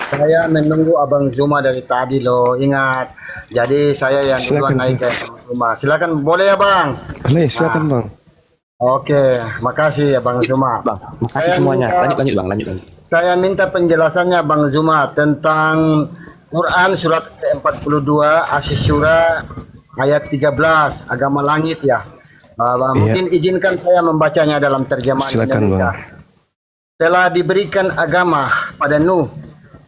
Saya menunggu Abang Zuma dari tadi loh, ingat. Jadi saya yang duluan Silakan, naik ke silakan. Abang Zuma. Silakan, boleh ya Bang? Boleh, Nah, silakan Bang. oke, makasih ya Bang Lanjut, Zuma. Bang. Makasih Saya semuanya. minta Lanjut, lanjut, Bang. Lanjut, lanjut. saya minta penjelasannya Bang Zuma tentang Quran surat ke-42 Asy-Syura ayat 13 agama langit ya. Iya, Mungkin izinkan saya membacanya dalam terjemahan silakan Bang. Indonesia. Telah diberikan agama pada Nuh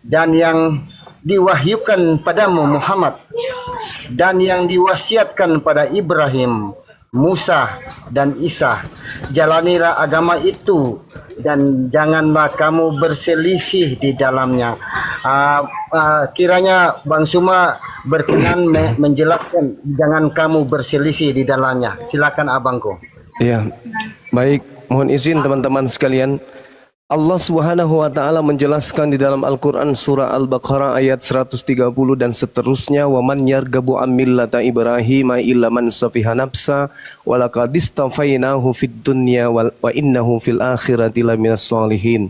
dan yang diwahyukan padamu Muhammad dan yang diwasiatkan pada Ibrahim, Musa dan Isa. Jalanilah agama itu dan janganlah kamu berselisih di dalamnya. Kiranya Bang Suma berkenan menjelaskan jangan kamu berselisih di dalamnya. Silakan abangku. Iya, baik. Mohon izin teman-teman sekalian. Allah Subhanahu wa taala menjelaskan di dalam Al-Qur'an surah Al-Baqarah ayat 130 dan seterusnya, wa man yarghabu an millata Ibrahim illa man safiha nafsa wa laqad istafainahu fid dunya wa innahu fil akhirati laminas solihin.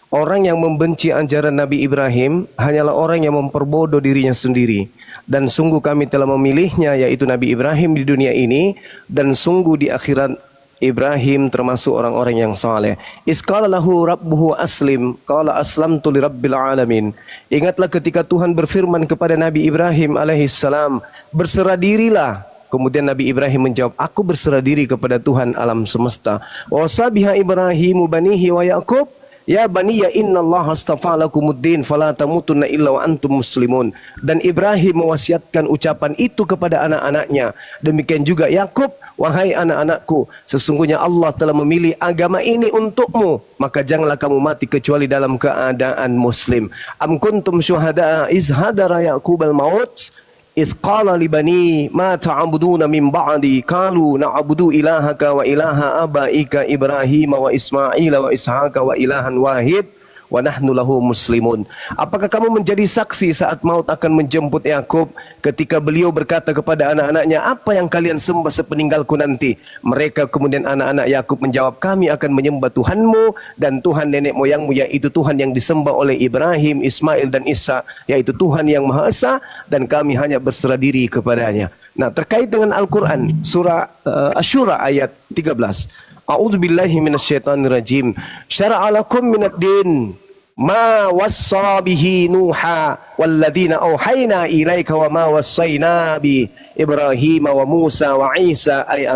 Orang yang membenci ajaran Nabi Ibrahim hanyalah orang yang memperbodoh dirinya sendiri. Dan sungguh kami telah memilihnya, yaitu Nabi Ibrahim di dunia ini, dan sungguh di akhirat Ibrahim termasuk orang-orang yang saleh. Isqala lahu rabbuhu aslim, qala aslamtu lirabbil alamin. Ingatlah ketika Tuhan berfirman kepada Nabi Ibrahim alaihissalam, berserah dirilah. Kemudian Nabi Ibrahim menjawab, aku berserah diri kepada Tuhan alam semesta. Wa sabiha Ibrahimu banihi wa Yaqub, ya bani ya innallaha astafa lakumuddin fala tamutunna illa wa antum muslimun. Dan Ibrahim mewasiatkan ucapan itu kepada anak-anaknya. Demikian juga Yakub, wahai anak-anakku, sesungguhnya Allah telah memilih agama ini untukmu, maka janganlah kamu mati kecuali dalam keadaan muslim. Am kuntum syuhada'a iz hadara Yaqubal maut iz qala li bani ma ta'buduna min ba'di qalu na'budu ilahaka wa ilaha abaika Ibrahim wa Ismail wa Ishaq wa ilahan wahid wa nahnu lahu muslimun. Apakah kamu menjadi saksi saat maut akan menjemput Yakub ketika beliau berkata kepada anak-anaknya, apa yang kalian sembah sepeninggalku nanti? Mereka kemudian anak-anak Yakub menjawab, kami akan menyembah Tuhanmu dan Tuhan nenek moyangmu, yaitu Tuhan yang disembah oleh Ibrahim, Ismail dan Isa, yaitu Tuhan yang Maha Esa, dan kami hanya berserah diri kepadanya. Nah, terkait dengan Al-Quran surah Asy-Syura ayat 13, A'udzu billahi minasyaitonir rajim. Syara'a lakum minad din ma wassa bihi Nuha walladzina auhayna ilaika wa ma wassayna bi Ibrahim wa Musa wa Isa ay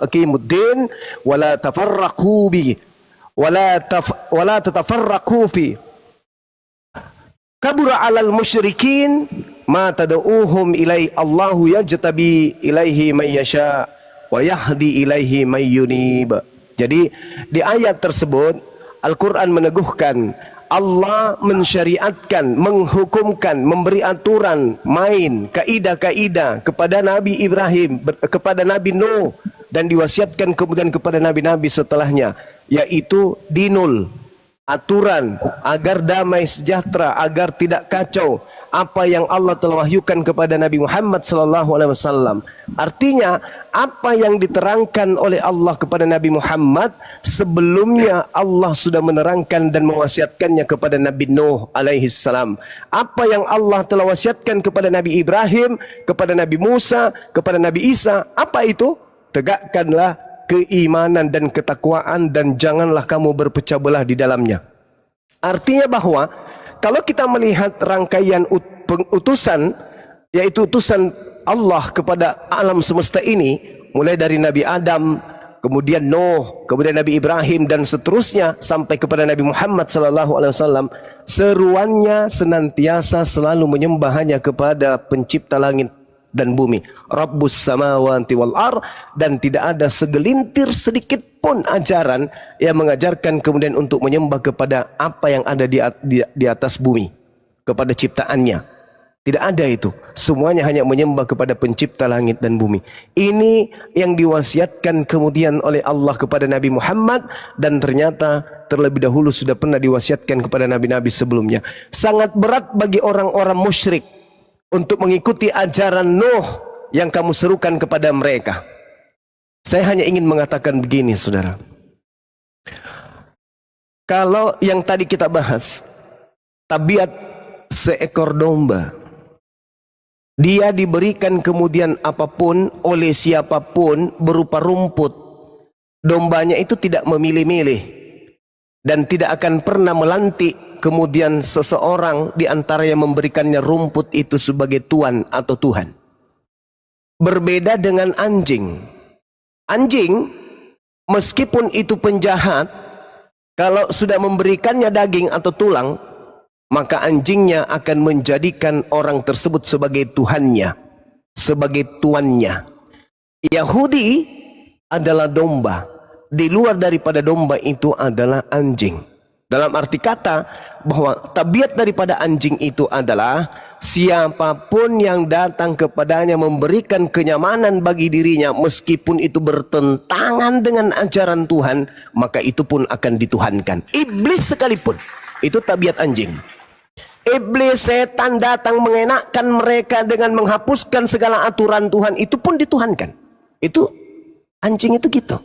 aqimuddin wa la tafarraqu bi wa la tatafarraqu fi kabura 'alal musyrikin ma tad'uuhum ilai Allahu yajtabi ilaihi may yasha wa yahdi ilaihi may yunib. Jadi di ayat tersebut Al-Quran meneguhkan Allah mensyariatkan, menghukumkan, memberi aturan, main, kaidah-kaidah kepada Nabi Ibrahim, kepada Nabi Nuh, dan diwasiatkan kemudian kepada nabi-nabi setelahnya, yaitu dinul, aturan agar damai sejahtera, agar tidak kacau, apa yang Allah telah wahyukan kepada Nabi Muhammad SAW. Artinya apa yang diterangkan oleh Allah kepada Nabi Muhammad sebelumnya Allah sudah menerangkan dan mewasiatkannya kepada Nabi Nuh alaihissalam. Apa yang Allah telah wasiatkan kepada Nabi Ibrahim, kepada Nabi Musa, kepada Nabi Isa, apa itu? Tegakkanlah keimanan dan ketakwaan dan janganlah kamu berpecah belah di dalamnya. Artinya bahwa kalau kita melihat rangkaian utusan, yaitu utusan Allah kepada alam semesta ini, mulai dari Nabi Adam, kemudian Nuh, kemudian Nabi Ibrahim dan seterusnya sampai kepada Nabi Muhammad SAW, seruannya senantiasa selalu menyembah hanya kepada pencipta langit dan bumi, Rabbus samawati wal ar, dan tidak ada segelintir sedikit pun ajaran yang mengajarkan kemudian untuk menyembah kepada apa yang ada di atas bumi, kepada ciptaannya. Tidak ada itu. Semuanya hanya menyembah kepada pencipta langit dan bumi. Ini yang diwasiatkan kemudian oleh Allah kepada Nabi Muhammad, dan ternyata terlebih dahulu sudah pernah diwasiatkan kepada nabi-nabi sebelumnya. Sangat berat bagi orang-orang musyrik untuk mengikuti ajaran Nuh yang kamu serukan kepada mereka. Saya hanya ingin mengatakan begini, saudara. Kalau yang tadi kita bahas, tabiat seekor domba. Dia diberikan kemudian apapun oleh siapapun berupa rumput. Dombanya itu tidak memilih-milih dan tidak akan pernah melantik kemudian seseorang di antara yang memberikannya rumput itu sebagai tuan atau Tuhan. Berbeda dengan anjing. Anjing meskipun itu penjahat, kalau sudah memberikannya daging atau tulang, maka anjingnya akan menjadikan orang tersebut sebagai Tuhannya, sebagai tuannya. Yahudi adalah domba. Di luar daripada domba itu adalah anjing. Dalam arti kata bahwa tabiat daripada anjing itu adalah siapapun yang datang kepadanya memberikan kenyamanan bagi dirinya meskipun itu bertentangan dengan ajaran Tuhan, maka itu pun akan dituhankan. Iblis sekalipun, itu tabiat anjing. Iblis, setan datang mengenakkan mereka dengan menghapuskan segala aturan Tuhan, itu pun dituhankan. Itu anjing itu gitu.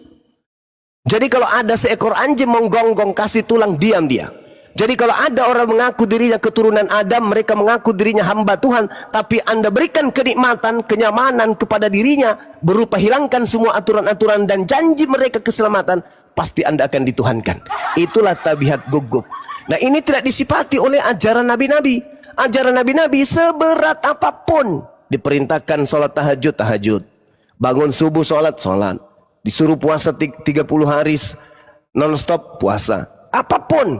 Jadi kalau ada seekor anjing menggonggong kasih tulang, diam dia. Jadi kalau ada orang mengaku dirinya keturunan Adam, mereka mengaku dirinya hamba Tuhan, tapi Anda berikan kenikmatan, kenyamanan kepada dirinya berupa hilangkan semua aturan-aturan dan janji mereka keselamatan, pasti Anda akan dituhankan. Itulah tabiat guguk. Nah, ini tidak disifati oleh ajaran nabi-nabi. Ajaran nabi-nabi seberat apapun, diperintahkan sholat tahajud, tahajud. Bangun subuh sholat, sholat. Disuruh puasa 30 hari non-stop puasa. Apapun,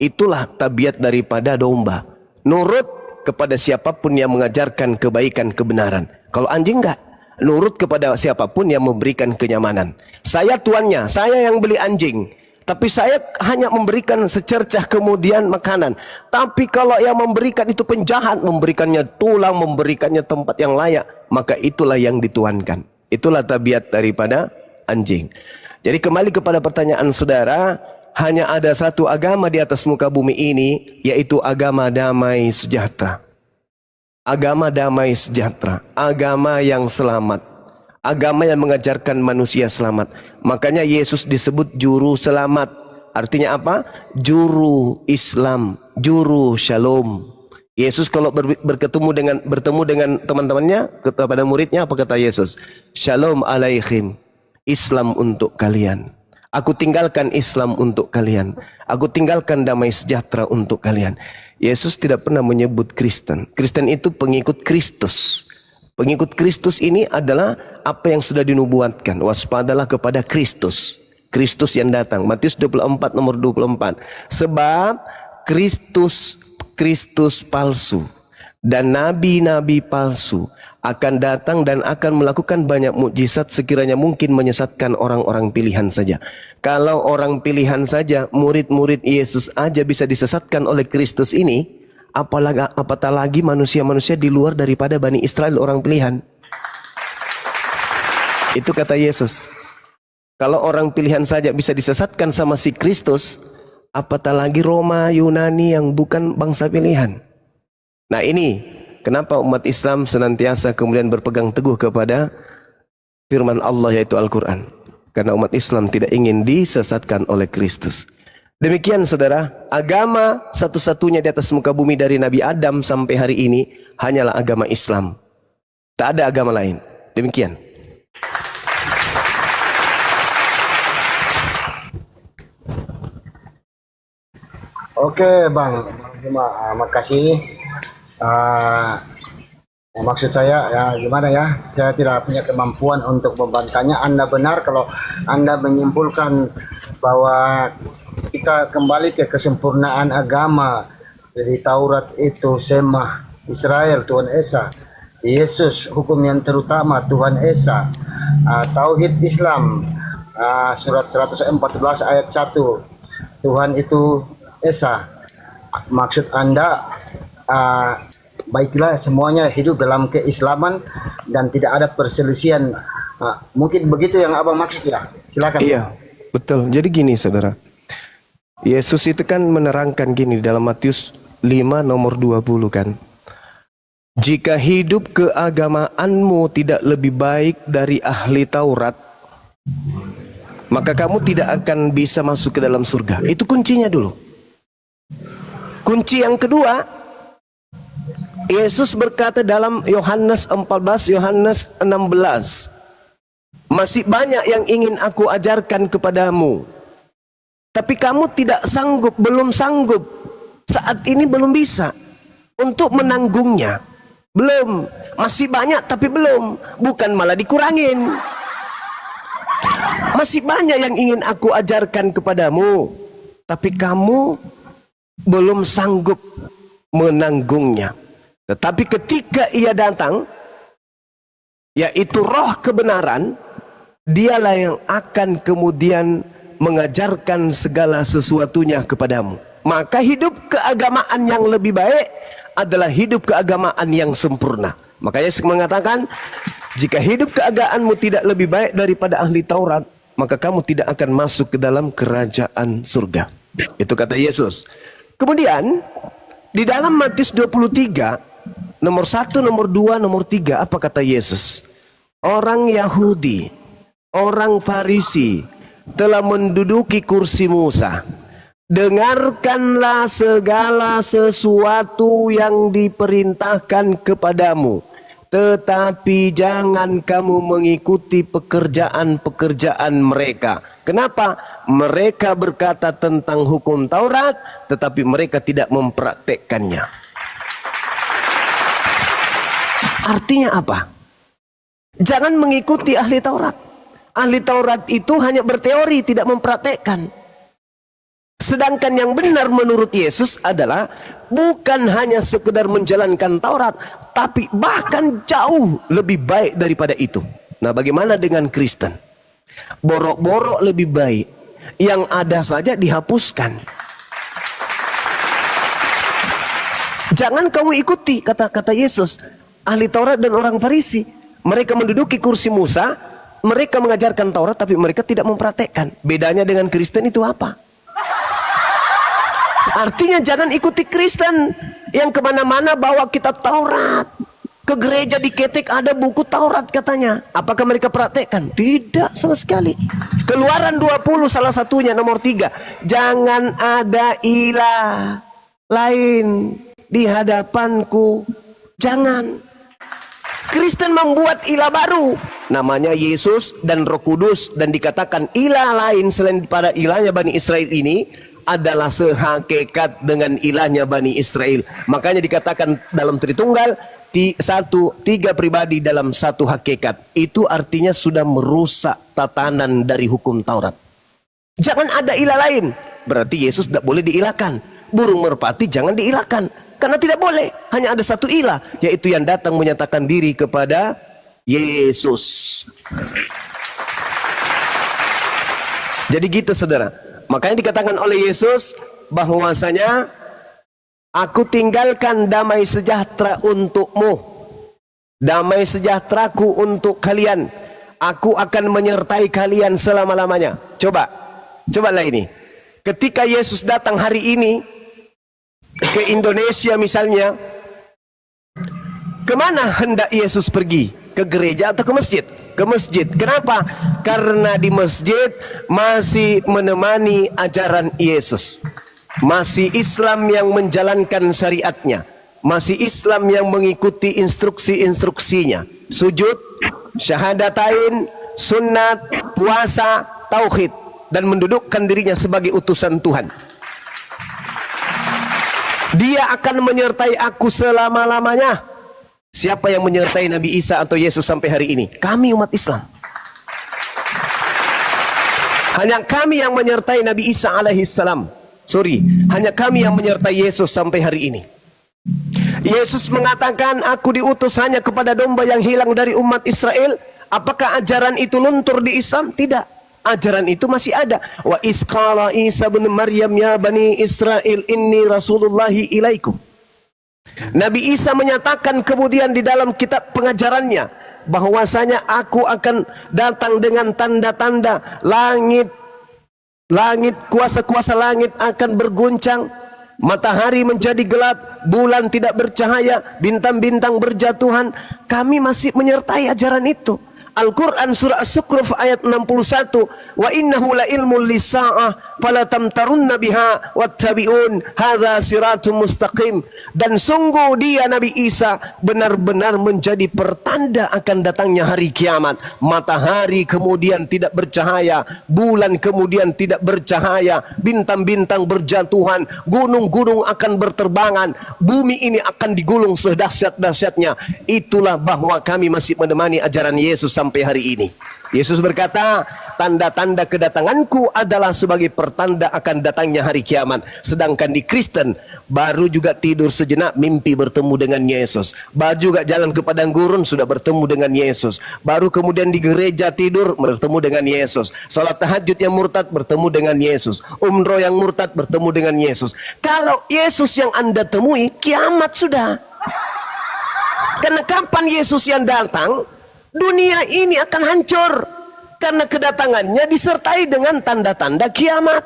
itulah tabiat daripada domba. Nurut kepada siapapun yang mengajarkan kebaikan, kebenaran. Kalau anjing enggak, nurut kepada siapapun yang memberikan kenyamanan. Saya tuannya, saya yang beli anjing, tapi saya hanya memberikan secercah kemudian makanan. Tapi kalau yang memberikan itu penjahat, memberikannya tulang, memberikannya tempat yang layak, maka itulah yang dituankan. Itulah tabiat daripada anjing. Jadi kembali kepada pertanyaan saudara, hanya ada satu agama di atas muka bumi ini, yaitu agama damai sejahtera. Agama damai sejahtera, agama yang selamat, agama yang mengajarkan manusia selamat. Makanya Yesus disebut juru selamat. Artinya apa? Juru Islam, juru shalom. Yesus kalau bertemu dengan teman-temannya, kepada muridnya, apa kata Yesus? Shalom alaikum. Islam untuk kalian. Aku tinggalkan Islam untuk kalian. Aku tinggalkan damai sejahtera untuk kalian. Yesus tidak pernah menyebut Kristen. Kristen itu pengikut Kristus. Pengikut Kristus ini adalah apa yang sudah dinubuatkan. Waspadalah kepada Kristus. Kristus yang datang. Matius 24 nomor 24. Sebab Kristus palsu dan nabi-nabi palsu akan datang dan akan melakukan banyak mukjizat sekiranya mungkin menyesatkan orang-orang pilihan saja. Kalau orang pilihan saja, murid-murid Yesus aja bisa disesatkan oleh Kristus ini, apatah lagi manusia-manusia di luar daripada Bani Israel, orang pilihan. Itu kata Yesus. Kalau orang pilihan saja bisa disesatkan sama si Kristus, apatah lagi Roma, Yunani yang bukan bangsa pilihan. Nah ini kenapa umat Islam senantiasa kemudian berpegang teguh kepada firman Allah, yaitu Al-Quran. Karena umat Islam tidak ingin disesatkan oleh Kristus. Demikian saudara, agama satu-satunya di atas muka bumi dari Nabi Adam sampai hari ini hanyalah agama Islam. Tak ada agama lain. Demikian. Oke Bang, makasih. Maksud saya ya gimana ya, saya tidak punya kemampuan untuk membantahnya. Anda benar kalau Anda menyimpulkan bahwa kita kembali ke kesempurnaan agama. Jadi Taurat itu Semah Israel, Tuhan Esa. Yesus hukum yang terutama, Tuhan Esa. Tauhid Islam, surat 114 ayat 1, Tuhan itu Esa. Maksud Anda baiklah semuanya hidup dalam keislaman dan tidak ada perselisihan. Mungkin begitu yang abang maksud ya. Silakan. Iya, betul. Jadi gini saudara, Yesus itu kan menerangkan gini dalam Matius 5 nomor 20 kan. Jika hidup keagamaanmu tidak lebih baik dari ahli Taurat, maka kamu tidak akan bisa masuk ke dalam surga. Itu kuncinya dulu. Kunci yang kedua, Yesus berkata dalam Yohanes 14, Yohanes 16, masih banyak yang ingin aku ajarkan kepadamu, tapi kamu tidak sanggup, belum sanggup. Saat ini belum bisa untuk menanggungnya. Belum. Masih banyak tapi belum. Bukan malah dikurangin. Masih banyak yang ingin aku ajarkan kepadamu, tapi kamu belum sanggup menanggungnya. Tetapi ketika ia datang, yaitu roh kebenaran, dialah yang akan kemudian mengajarkan segala sesuatunya kepadamu. Maka hidup keagamaan yang lebih baik adalah hidup keagamaan yang sempurna. Makanya Yesus mengatakan, jika hidup keagaanmu tidak lebih baik daripada ahli Taurat, maka kamu tidak akan masuk ke dalam kerajaan surga. Itu kata Yesus. Kemudian di dalam Matius 23, nomor 1, nomor 2, nomor 3, apa kata Yesus? Orang Yahudi, orang Farisi telah menduduki kursi Musa. Dengarkanlah segala sesuatu yang diperintahkan kepadamu, tetapi jangan kamu mengikuti pekerjaan-pekerjaan mereka. Kenapa? Mereka berkata tentang hukum Taurat, tetapi mereka tidak mempraktekkannya. Artinya apa? Jangan mengikuti ahli Taurat. Ahli Taurat itu hanya berteori, tidak mempraktekkan. Sedangkan yang benar menurut Yesus adalah bukan hanya sekedar menjalankan Taurat, tapi bahkan jauh lebih baik daripada itu. Nah, bagaimana dengan Kristen? Borok-borok lebih baik, yang ada saja dihapuskan. Jangan kamu ikuti kata-kata Yesus. Ahli Taurat dan orang Farisi, mereka menduduki kursi Musa, mereka mengajarkan Taurat, tapi mereka tidak mempraktekkan. Bedanya dengan Kristen itu apa? Artinya jangan ikuti Kristen yang kemana-mana bawa kitab Taurat. Ke gereja diketik ada buku Taurat katanya. Apakah mereka praktekkan? Tidak sama sekali. Keluaran 20 salah satunya nomor 3. Jangan ada ilah lain di hadapanku. Jangan. Kristen membuat ilah baru. Namanya Yesus dan Roh Kudus. Dan dikatakan ilah lain selain pada ilahnya Bani Israel ini adalah sehakikat dengan ilahnya Bani Israel. Makanya dikatakan dalam Tritunggal, tiga pribadi dalam satu hakikat. Itu artinya sudah merusak tatanan dari hukum Taurat. Jangan ada ilah lain. Berarti Yesus tidak boleh diilahkan. Burung merpati jangan diilahkan. Karena tidak boleh. Hanya ada satu ilah, yaitu yang datang menyatakan diri kepada Yesus. Jadi gitu saudara. Makanya dikatakan oleh Yesus bahwasanya aku tinggalkan damai sejahtera untukmu, damai sejahteraku untuk kalian. Aku akan menyertai kalian selama-lamanya. Cobalah ini. Ketika Yesus datang hari ini ke Indonesia misalnya, kemana hendak Yesus pergi? Ke gereja atau ke masjid? Ke masjid. Kenapa? Karena di masjid masih menemani ajaran Yesus. Masih Islam yang menjalankan syariatnya. Masih Islam yang mengikuti instruksi-instruksinya. Sujud, syahadatain, sunat, puasa, tauhid. Dan mendudukkan dirinya sebagai utusan Tuhan. Dia akan menyertai aku selama-lamanya. Siapa yang menyertai Nabi Isa atau Yesus sampai hari ini? Kami umat Islam. Hanya kami yang menyertai Nabi Isa alaihissalam. Hanya kami yang menyertai Yesus sampai hari ini. Yesus mengatakan, aku diutus hanya kepada domba yang hilang dari umat Israel. Apakah ajaran itu luntur di Islam? Tidak. Ajaran itu masih ada. Wa isqala Isa bin Maryam ya bani Israel inni rasulullahi ilaikum. Nabi Isa menyatakan kemudian di dalam kitab pengajarannya bahwasanya aku akan datang dengan tanda-tanda langit, kuasa-kuasa langit akan berguncang, matahari menjadi gelap, bulan tidak bercahaya, bintang-bintang berjatuhan. Kami masih menyertai ajaran itu. Al-Quran surah As-Sukruf ayat 61, wa innahu la ilmun lisa'ah fala tamtarunna biha wattabi'un hadza siratun mustaqim. Dan sungguh dia Nabi Isa benar-benar menjadi pertanda akan datangnya hari kiamat. Matahari kemudian tidak bercahaya, bulan kemudian tidak bercahaya, bintang-bintang berjatuhan, gunung-gunung akan berterbangan, bumi ini akan digulung sedahsyat-dahsyatnya. Itulah bahwa kami masih menemani ajaran Yesus sampai hari ini. Yesus berkata, tanda-tanda kedatanganku adalah sebagai pertanda akan datangnya hari kiamat. Sedangkan di Kristen baru juga tidur sejenak mimpi bertemu dengan Yesus, baru juga jalan ke padang gurun sudah bertemu dengan Yesus, baru kemudian di gereja tidur bertemu dengan Yesus, salat tahajud yang murtad bertemu dengan Yesus, umroh yang murtad bertemu dengan Yesus. Kalau Yesus yang Anda temui, kiamat sudah. Karena kapan Yesus yang datang, dunia ini akan hancur. Karena kedatangannya disertai dengan tanda-tanda kiamat.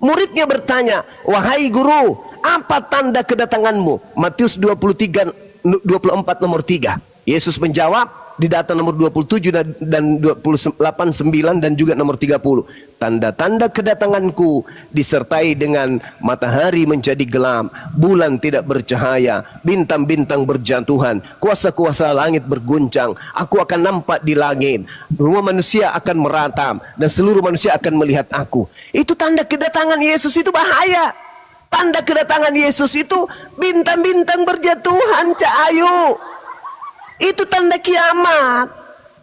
Muridnya bertanya, wahai guru, apa tanda kedatanganmu? Matius 23:24 nomor 3. Yesus menjawab di data nomor 27 dan 28, 9 dan juga nomor 30. Tanda-tanda kedatanganku disertai dengan matahari menjadi gelap, bulan tidak bercahaya, bintang-bintang berjatuhan, kuasa-kuasa langit berguncang. Aku akan nampak di langit, semua manusia akan meratam dan seluruh manusia akan melihat aku. Itu tanda kedatangan Yesus, itu bahaya. Tanda kedatangan Yesus itu bintang-bintang berjatuhan, Cak Ayu. Itu tanda kiamat.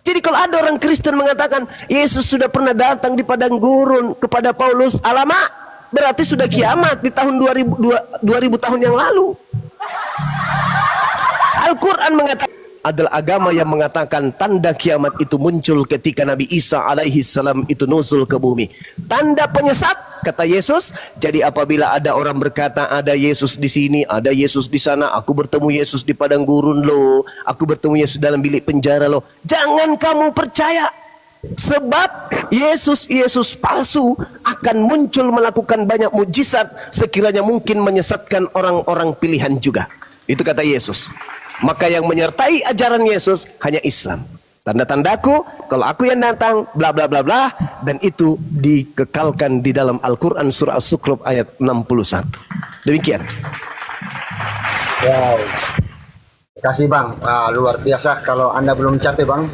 Jadi kalau ada orang Kristen mengatakan Yesus sudah pernah datang di padang gurun kepada Paulus, alamak, berarti sudah kiamat di tahun 2000 tahun yang lalu. Al-Quran mengatakan adalah agama yang mengatakan tanda kiamat itu muncul ketika Nabi Isa alaihi salam itu nuzul ke bumi. Tanda penyesat, kata Yesus. Jadi apabila ada orang berkata ada Yesus di sini, ada Yesus di sana, aku bertemu Yesus di padang gurun loh, aku bertemu Yesus dalam bilik penjara loh, jangan kamu percaya. Sebab Yesus palsu akan muncul melakukan banyak mujizat sekiranya mungkin menyesatkan orang-orang pilihan juga. Itu kata Yesus. Maka yang menyertai ajaran Yesus hanya Islam. Tanda-tandaku, kalau aku yang datang, bla bla bla bla, dan itu dikekalkan di dalam Al-Quran surah As-Sukruf ayat 61. Demikian. Wow. Terima kasih Bang. Luar biasa. Kalau Anda belum capek Bang,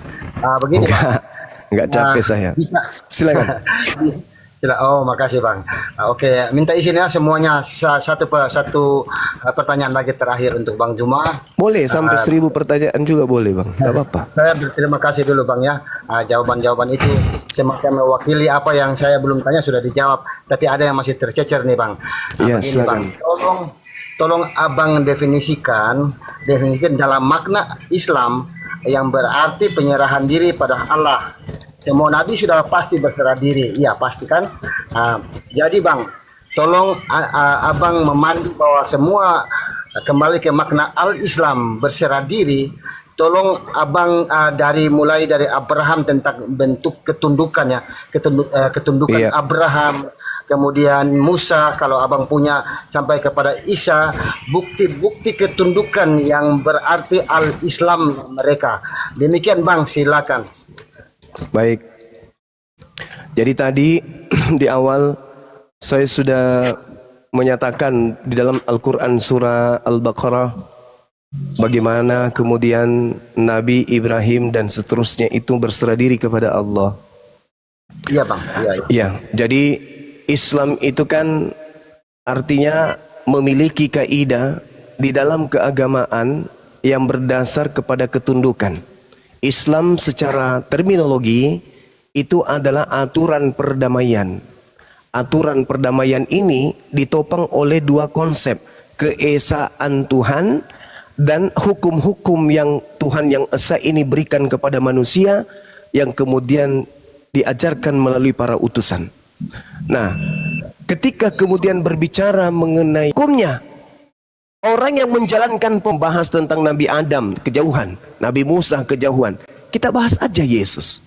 begini Bang. Enggak capek saya. Silakan. Oh, makasih Bang. Oke, minta izin ya semuanya satu pertanyaan lagi terakhir untuk Bang Juma. Boleh sampai 1000 pertanyaan juga boleh Bang. Enggak apa-apa. Saya berterima kasih dulu Bang ya. Jawaban-jawaban itu semacam mewakili apa yang saya belum tanya sudah dijawab. Tapi ada yang masih tercecer nih Bang. Iya, begini, Bang. Tolong Abang definisikan dalam makna Islam yang berarti penyerahan diri pada Allah. Semua nabi sudah pasti berserah diri, iya pasti kan. Jadi Bang, tolong Abang memandu bahwa semua kembali ke makna al-Islam berserah diri. Tolong Abang mulai dari Abraham tentang bentuk ketundukannya, ketundukan iya. Abraham, kemudian Musa kalau Abang punya, sampai kepada Isa, bukti-bukti ketundukan yang berarti al-Islam mereka. Demikian Bang, silakan. Baik. Jadi tadi di awal saya sudah menyatakan di dalam Al-Quran surah Al-Baqarah bagaimana kemudian Nabi Ibrahim dan seterusnya itu berserah diri kepada Allah. Iya Bang. Iya. Jadi Islam itu kan artinya memiliki kaidah di dalam keagamaan yang berdasar kepada ketundukan. Islam secara terminologi itu adalah aturan perdamaian. Aturan perdamaian ini ditopang oleh dua konsep, keesaan Tuhan dan hukum-hukum yang Tuhan yang esa ini berikan kepada manusia yang kemudian diajarkan melalui para utusan. Nah, ketika kemudian berbicara mengenai hukumnya, orang yang menjalankan pembahas tentang Nabi Adam kejauhan, Nabi Musa kejauhan, kita bahas aja Yesus.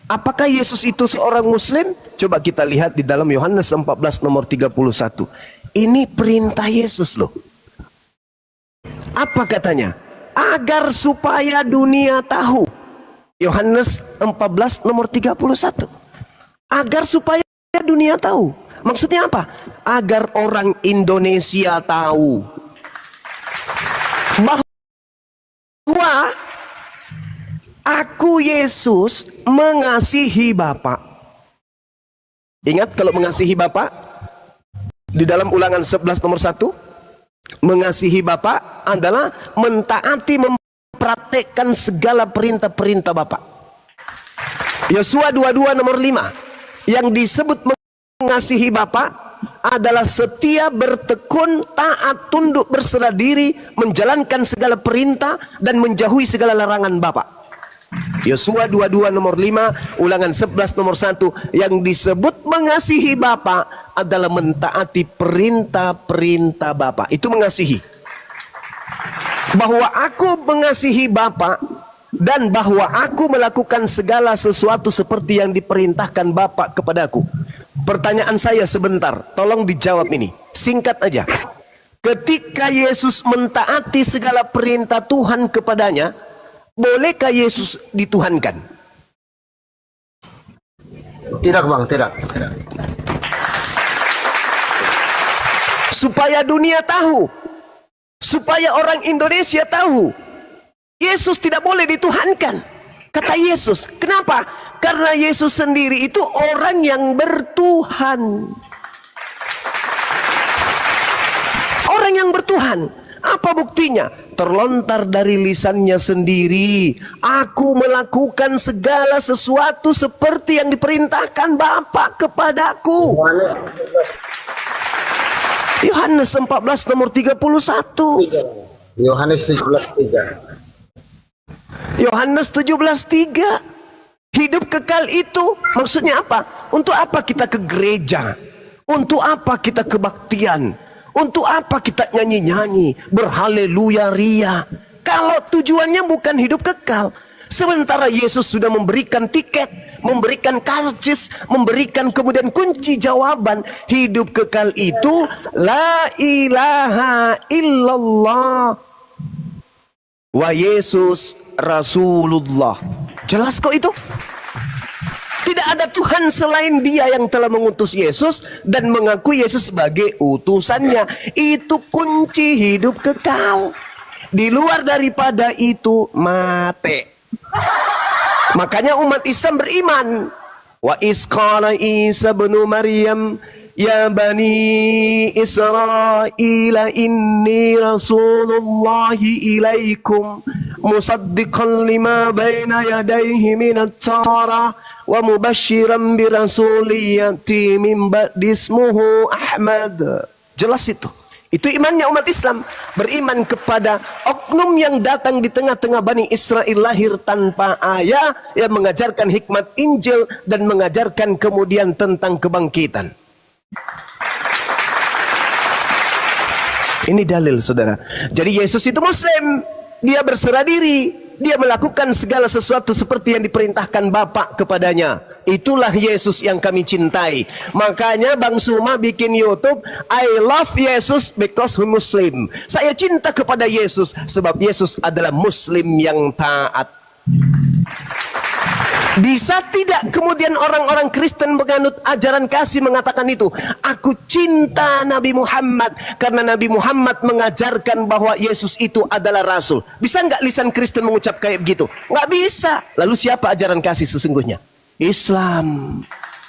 Apakah Yesus itu seorang Muslim? Coba kita lihat di dalam Yohanes 14 nomor 31. Ini perintah Yesus loh. Apa katanya? Agar supaya dunia tahu Yohanes 14 nomor 31. Agar supaya dunia tahu. Maksudnya apa? Agar orang Indonesia tahu bahwa aku Yesus mengasihi Bapa. Ingat kalau mengasihi Bapa di dalam Ulangan 11 nomor 1, mengasihi Bapa adalah mentaati, mempraktekkan segala perintah-perintah Bapa. Yosua 22 nomor 5, yang disebut mengasihi Bapa adalah setia, bertekun, taat, tunduk, berserah diri, menjalankan segala perintah dan menjauhi segala larangan Bapa. Yosua 22 nomor 5, Ulangan 11 nomor 1, yang disebut mengasihi Bapa adalah mentaati perintah-perintah Bapa. Itu mengasihi. Bahwa aku mengasihi Bapa dan bahwa aku melakukan segala sesuatu seperti yang diperintahkan Bapa kepadaku. Pertanyaan saya sebentar, tolong dijawab ini. Singkat aja. Ketika Yesus mentaati segala perintah Tuhan kepadanya, bolehkah Yesus dituhankan? Tidak bang, tidak. Supaya dunia tahu, supaya orang Indonesia tahu, Yesus tidak boleh dituhankan. Kata Yesus, kenapa? Karena Yesus sendiri itu orang yang bertuhan. Orang yang bertuhan. Apa buktinya? Terlontar dari lisannya sendiri, aku melakukan segala sesuatu seperti yang diperintahkan Bapa kepadaku. Yohanes 14 nomor 31. Yohanes 17:3. Yohanes 17:3. Hidup kekal itu maksudnya apa? Untuk apa kita ke gereja? Untuk apa kita kebaktian? Untuk apa kita nyanyi-nyanyi, berhaleluya ria? Kalau tujuannya bukan hidup kekal. Sementara Yesus sudah memberikan tiket, memberikan karcis, memberikan kemudian kunci jawaban. Hidup kekal itu la ilaha illallah wa Yesus Rasulullah. Jelas kok itu? Tidak ada Tuhan selain Dia yang telah mengutus Yesus dan mengaku Yesus sebagai utusannya. Itu kunci hidup kekal. Di luar daripada itu mate. Makanya umat Islam beriman. Wa isqala Isa bin Maryam ya bani Israila inni rasulullahi ilaikum musaddiqan lima baina yadayhi minat Taurah wa mubashiran birasuliyyati min ba'di ismuhu Ahmad. Jelas itu. Itu imannya umat Islam. Beriman kepada oknum yang datang di tengah-tengah Bani Israel, lahir tanpa ayah, yang mengajarkan hikmat Injil dan mengajarkan kemudian tentang kebangkitan. Ini dalil, saudara. Jadi Yesus itu Muslim. Dia berserah diri. Dia melakukan segala sesuatu seperti yang diperintahkan Bapa kepadanya. Itulah Yesus yang kami cintai. Makanya Bang Suma bikin YouTube, I love Jesus because he Muslim. Saya cinta kepada Yesus sebab Yesus adalah Muslim yang taat. Bisa tidak kemudian orang-orang Kristen menganut ajaran kasih mengatakan itu? Aku cinta Nabi Muhammad karena Nabi Muhammad mengajarkan bahwa Yesus itu adalah Rasul. Bisa nggak lisan Kristen mengucap kayak begitu? Nggak bisa. Lalu siapa ajaran kasih sesungguhnya? Islam.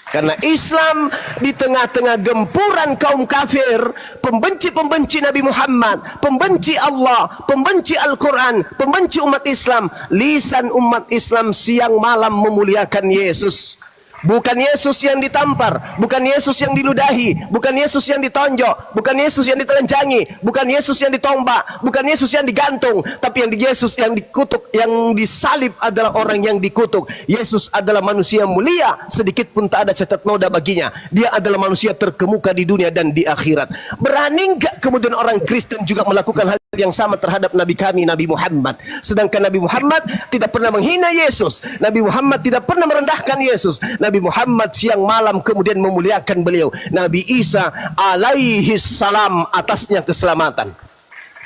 Karena Islam di tengah-tengah gempuran kaum kafir, pembenci-pembenci Nabi Muhammad, pembenci Allah, pembenci Al-Quran, pembenci umat Islam, lisan umat Islam siang malam memuliakan Yesus. Bukan Yesus yang ditampar, bukan Yesus yang diludahi, bukan Yesus yang ditonjok, bukan Yesus yang ditelanjangi, bukan Yesus yang ditombak, bukan Yesus yang digantung, tapi yang Yesus yang dikutuk, yang disalib adalah orang yang dikutuk. Yesus adalah manusia mulia, sedikit pun tak ada cacat noda baginya. Dia adalah manusia terkemuka di dunia dan di akhirat. Berani enggak kemudian orang Kristen juga melakukan hal yang sama terhadap Nabi kami, Nabi Muhammad? Sedangkan Nabi Muhammad tidak pernah menghina Yesus. Nabi Muhammad tidak pernah merendahkan Yesus. Nabi Muhammad siang malam kemudian memuliakan beliau. Nabi Isa alaihi salam, atasnya keselamatan.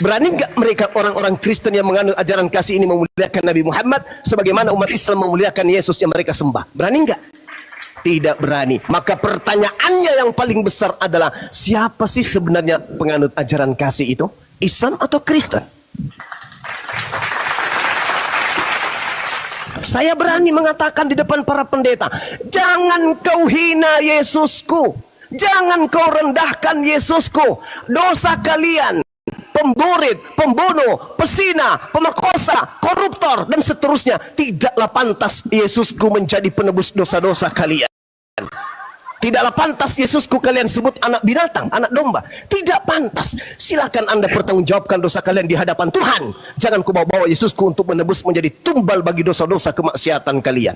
Berani nggak mereka orang-orang Kristen yang menganut ajaran kasih ini memuliakan Nabi Muhammad sebagaimana umat Islam memuliakan Yesus yang mereka sembah? Berani nggak? Tidak berani. Maka pertanyaannya yang paling besar adalah, siapa sih sebenarnya penganut ajaran kasih itu? Islam atau Kristen? Saya berani mengatakan di depan para pendeta, jangan kau hina Yesusku, jangan kau rendahkan Yesusku. Dosa kalian, pemburit, pembunuh, pesina, pemerkosa, koruptor, dan seterusnya, tidaklah pantas Yesusku menjadi penebus dosa-dosa kalian. Tidaklah pantas Yesusku kalian sebut anak binatang, anak domba. Tidak pantas. Silakan Anda pertanggungjawabkan dosa kalian di hadapan Tuhan. Jangan kau bawa Yesusku untuk menebus menjadi tumbal bagi dosa-dosa kemaksiatan kalian.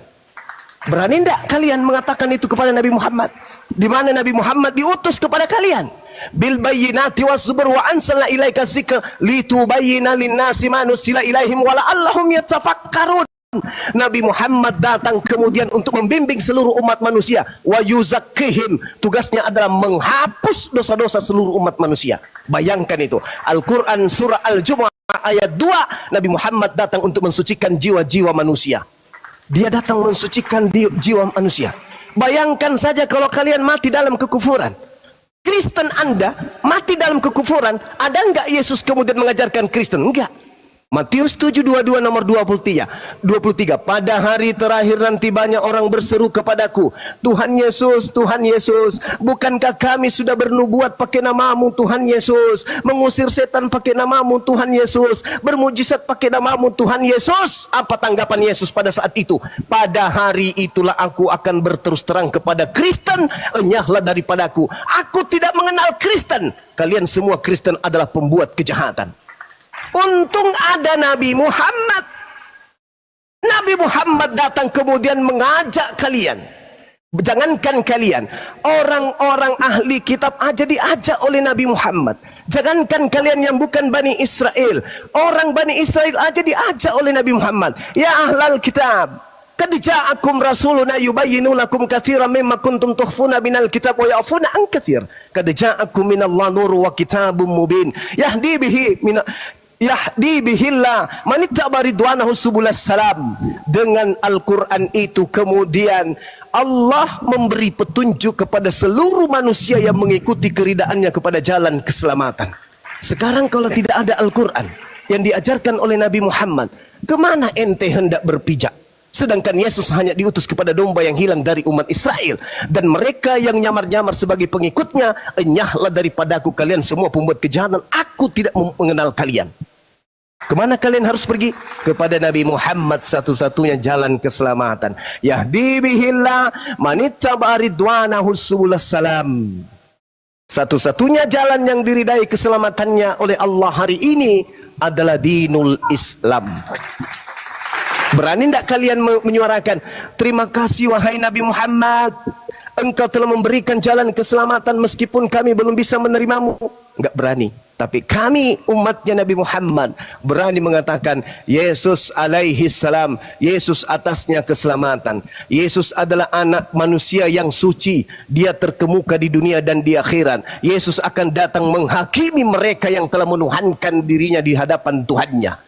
Berani tidak kalian mengatakan itu kepada Nabi Muhammad? Di mana Nabi Muhammad diutus kepada kalian? Bil bayyinati was-zubur wa anzalna ilaika dzikra litubayyana lin-nasi ma nuzila ilaihim wa la'allahum yatafakkarun. Nabi Muhammad datang kemudian untuk membimbing seluruh umat manusia. Wa yuzakkihim, tugasnya adalah menghapus dosa-dosa seluruh umat manusia. Bayangkan itu. Al-Quran surah Al-Jumu'ah ayat 2, Nabi Muhammad datang untuk mensucikan jiwa-jiwa manusia. Dia datang mensucikan jiwa manusia. Bayangkan saja kalau kalian mati dalam kekufuran. Kristen Anda mati dalam kekufuran, ada enggak Yesus kemudian mengajarkan Kristen? Enggak. Matius 7:22 nomor 23. Pada hari terakhir nanti banyak orang berseru kepadaku, Tuhan Yesus, Tuhan Yesus, bukankah kami sudah bernubuat pakai namamu Tuhan Yesus, mengusir setan pakai namamu Tuhan Yesus, bermujizat pakai namamu Tuhan Yesus? Apa tanggapan Yesus pada saat itu? Pada hari itulah aku akan berterus terang kepada Kristen, enyahlah daripadaku, aku tidak mengenal Kristen. Kalian semua Kristen adalah pembuat kejahatan. Untung ada Nabi Muhammad. Nabi Muhammad datang kemudian mengajak kalian. Jangankan kalian, orang-orang ahli kitab aja diajak oleh Nabi Muhammad. Jangankan kalian yang bukan Bani Israel, orang Bani Israel aja diajak oleh Nabi Muhammad. Ya ahlal kitab, qad ja'akum rasuluna yubayyinu lakum katsiran mimma kuntum tukhfuna minal kitab wa ya'funa an katsir. Qad ja'akum minallahi nurun wa kitabun mubin yahdi bihillah manittaba ridwanahu subulas salam. Dengan Al-Quran itu kemudian Allah memberi petunjuk kepada seluruh manusia yang mengikuti keridaannya kepada jalan keselamatan. Sekarang kalau tidak ada Al-Quran yang diajarkan oleh Nabi Muhammad, kemana ente hendak berpijak? Sedangkan Yesus hanya diutus kepada domba yang hilang dari umat Israel. Dan mereka yang nyamar-nyamar sebagai pengikutnya, enyahlah daripadaku kalian semua pembuat kejahatan, aku tidak mengenal kalian. Kemana kalian harus pergi? Kepada Nabi Muhammad, satu-satunya jalan keselamatan. Yahdi bihillah manittaba ridwanahu subulas salam. Satu-satunya jalan yang diridai keselamatannya oleh Allah hari ini adalah dinul Islam. Berani tidak kalian menyuarakan, terima kasih wahai Nabi Muhammad, engkau telah memberikan jalan keselamatan meskipun kami belum bisa menerimamu? Enggak berani. Tapi kami umatnya Nabi Muhammad berani mengatakan, Yesus alaihi salam, Yesus atasnya keselamatan. Yesus adalah anak manusia yang suci. Dia terkemuka di dunia dan di akhirat. Yesus akan datang menghakimi mereka yang telah menuhankan dirinya di hadapan Tuhannya.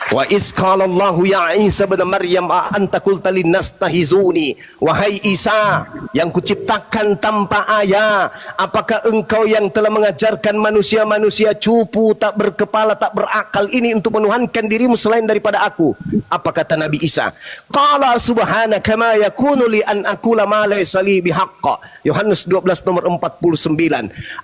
Wa is qala Allahu ya Isa bin Maryam a anta qulta linnas tahizuni, wahai Isa yang kuciptakan tanpa ayah, apakah engkau yang telah mengajarkan manusia-manusia cupu, tak berkepala, tak berakal ini untuk menuhankan dirimu selain daripada aku? Apa kata Nabi Isa? Qala subhanaka ma yakunu li an aqula ma laysa li bihaqq. Yohanes 12 nomor 49.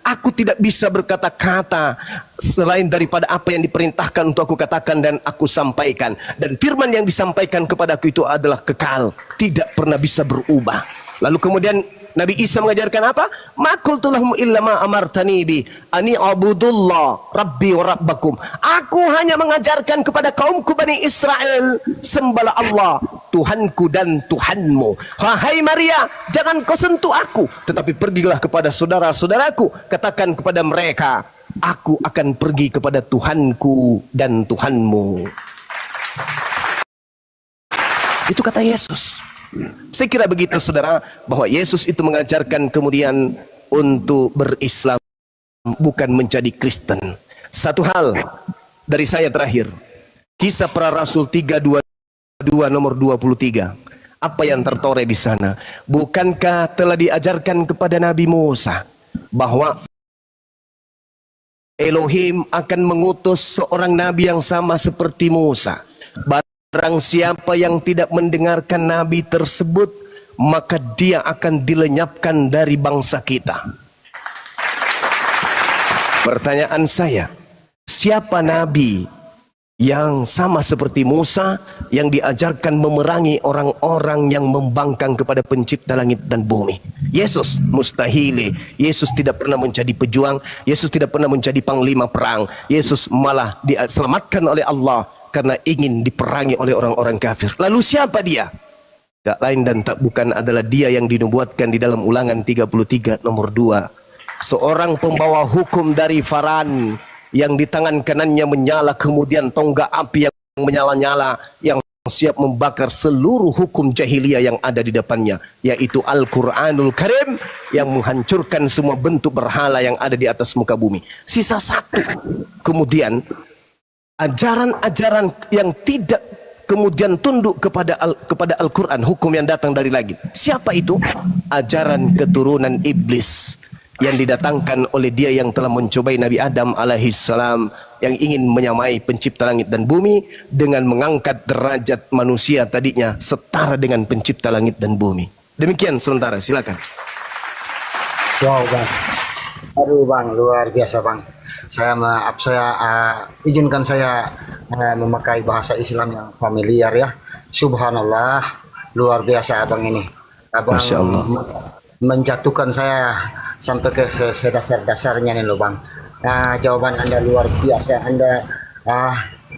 Aku tidak bisa berkata-kata selain daripada apa yang diperintahkan untuk aku katakan dan aku sampaikan. Dan firman yang disampaikan kepadaku itu adalah kekal, tidak pernah bisa berubah. Lalu kemudian Nabi Isa mengajarkan apa? Ma qultu lahum illa ma amartani bi ani abudullah rabbi wa rabbakum. Aku hanya mengajarkan kepada kaumku Bani Israel, sembahlah Allah Tuhanku dan Tuhanmu. Wahai Maria, jangan kau sentuh aku, tetapi pergilah kepada saudara-saudaraku, katakan kepada mereka, aku akan pergi kepada Tuhanku dan Tuhanmu. Itu kata Yesus. Saya kira begitu saudara, bahwa Yesus itu mengajarkan kemudian untuk berislam, bukan menjadi Kristen. Satu hal dari saya terakhir. Kisah para Rasul 322 nomor 23. Apa yang tertore di sana? Bukankah telah diajarkan kepada Nabi Musa bahwa Elohim akan mengutus seorang nabi yang sama seperti Musa. Barang siapa yang tidak mendengarkan nabi tersebut, maka dia akan dilenyapkan dari bangsa kita. Pertanyaan saya, siapa nabi yang sama seperti Musa yang diajarkan memerangi orang-orang yang membangkang kepada pencipta langit dan bumi? Yesus mustahil. Yesus tidak pernah menjadi pejuang. Yesus tidak pernah menjadi panglima perang. Yesus malah diselamatkan oleh Allah karena ingin diperangi oleh orang-orang kafir. Lalu siapa dia? Tak lain dan tak bukan adalah dia yang dinubuatkan di dalam Ulangan 33 nomor 2. Seorang pembawa hukum dari Faran yang di tangan kanannya menyala kemudian tonggak api yang menyala-nyala yang siap membakar seluruh hukum jahiliyah yang ada di depannya, yaitu Al-Quranul Karim yang menghancurkan semua bentuk berhala yang ada di atas muka bumi. Sisa satu. Kemudian ajaran-ajaran yang tidak kemudian tunduk kepada Al-Quran, hukum yang datang dari langit. Siapa itu? Ajaran keturunan iblis yang didatangkan oleh dia yang telah mencobai Nabi Adam alaihissalam, yang ingin menyamai pencipta langit dan bumi dengan mengangkat derajat manusia tadinya setara dengan pencipta langit dan bumi. Demikian sementara, silakan. Wow bang, aduh bang, luar biasa bang. Saya maaf, saya izinkan saya memakai bahasa Islam yang familiar ya. Subhanallah, luar biasa abang ini. Abang Masya Allah. Menjatuhkan saya sampai ke sedasar-dasarnya nih loh bang. Jawaban Anda luar biasa.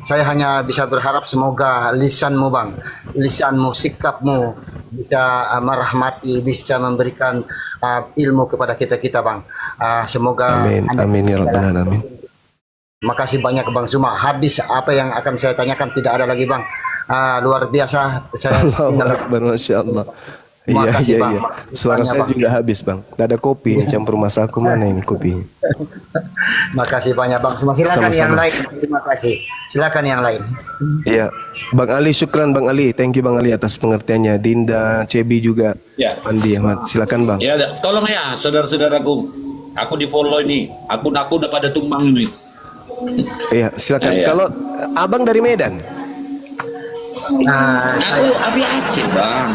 Saya hanya bisa berharap semoga lisanmu bang, lisanmu, sikapmu bisa merahmati, bisa memberikan ilmu kepada kita bang. Semoga Amin, amin ya rabbal alamin. Makasih banyak bang, cuma habis apa yang akan saya tanyakan, tidak ada lagi bang. Luar biasa. Saya Allahu Akbar, Masya Allah. Iya, Makasih, iya, Bang. iya. Suara Makasih, saya Bang. juga habis bang. Gak ada kopi nih, campur masa aku, mana ini kopinya? Makasih banyak bang. Silakan Sama-sama. yang lain. Terima kasih. Silakan yang lain. Iya, Bang Ali, syukran Bang Ali. Thank you Bang Ali atas pengertiannya. Dinda, Cebi juga. Ya. Andi Ahmad, silakan Bang. Ya, tolong ya saudara-saudaraku. Aku di follow ini. Akun aku udah pada tumbang ini. Iya, silakan. Ya, ya. Kalau Abang dari Medan, Aku Abi Aceh, Bang.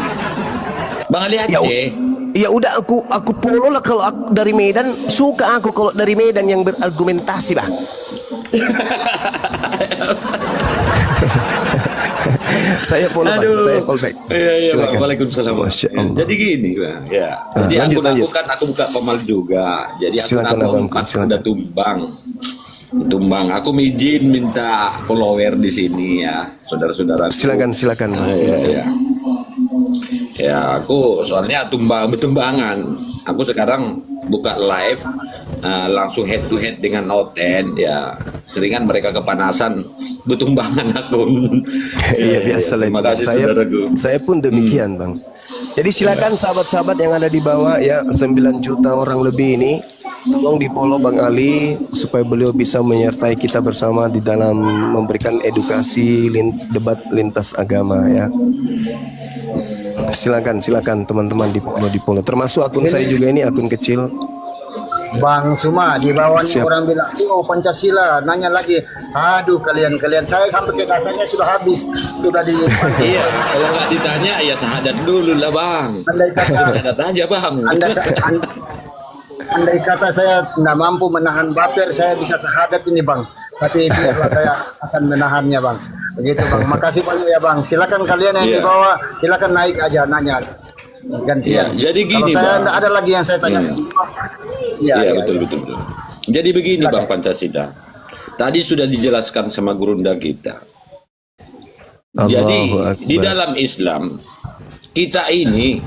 Bang Ali ya, Aceh. ya udah aku follow lah. Kalau aku dari Medan, suka aku kalau dari Medan yang berargumentasi Bang. Saya follow Bang, saya follow back. Iya, iya, Bang. Silakan. Waalaikumsalam. Masya Ya, Allah. jadi gini, Bang. Ya. Jadi lanjut, akun aku lanjut. kan aku buka komal juga. Jadi akun Silakan, aku Abang. 4 Silakan. udah tumbang. Aku izin minta follower di sini ya, saudara-saudara. Silakan Bang. Iya, iya. Ya, aku soalnya bertumbangan. Aku sekarang buka live langsung head to head dengan Oten ya. Seringan mereka kepanasan bertumbangan akun. Iya, biasa lah. Terima kasih saudaraku. Saya pun demikian Bang. Jadi silakan sahabat-sahabat yang ada di bawah ya, 9 juta orang lebih ini, tolong di follow Bang Ali supaya beliau bisa menyertai kita bersama di dalam memberikan edukasi debat lintas agama ya. Silakan teman-teman di follow. Termasuk akun saya juga ini, akun kecil. Bang Suma di bawah ini Siap. orang bilang, oh Pancasila, nanya lagi, aduh kalian saya sampai ke dasarnya sudah habis, sudah di. Iya, kalau nggak ditanya ya sahadat dulu lah Bang. Andai kata, Sahadat aja Bang. andai kata saya tidak mampu menahan baper, saya bisa syahadat ini bang. Tapi biarlah saya akan menahannya bang. Begitu bang. Makasih banyak ya bang. Silakan kalian yang di Iya. bawah, silakan naik aja nanya. Gantian. Iya, jadi gini, kalau saya Bang. tidak ada lagi yang saya tanya. Iya, Iya, betul. Jadi begini Bang Pancasila. Tadi sudah dijelaskan sama gurunda kita. Jadi Allahu Akbar. di dalam Islam kita ini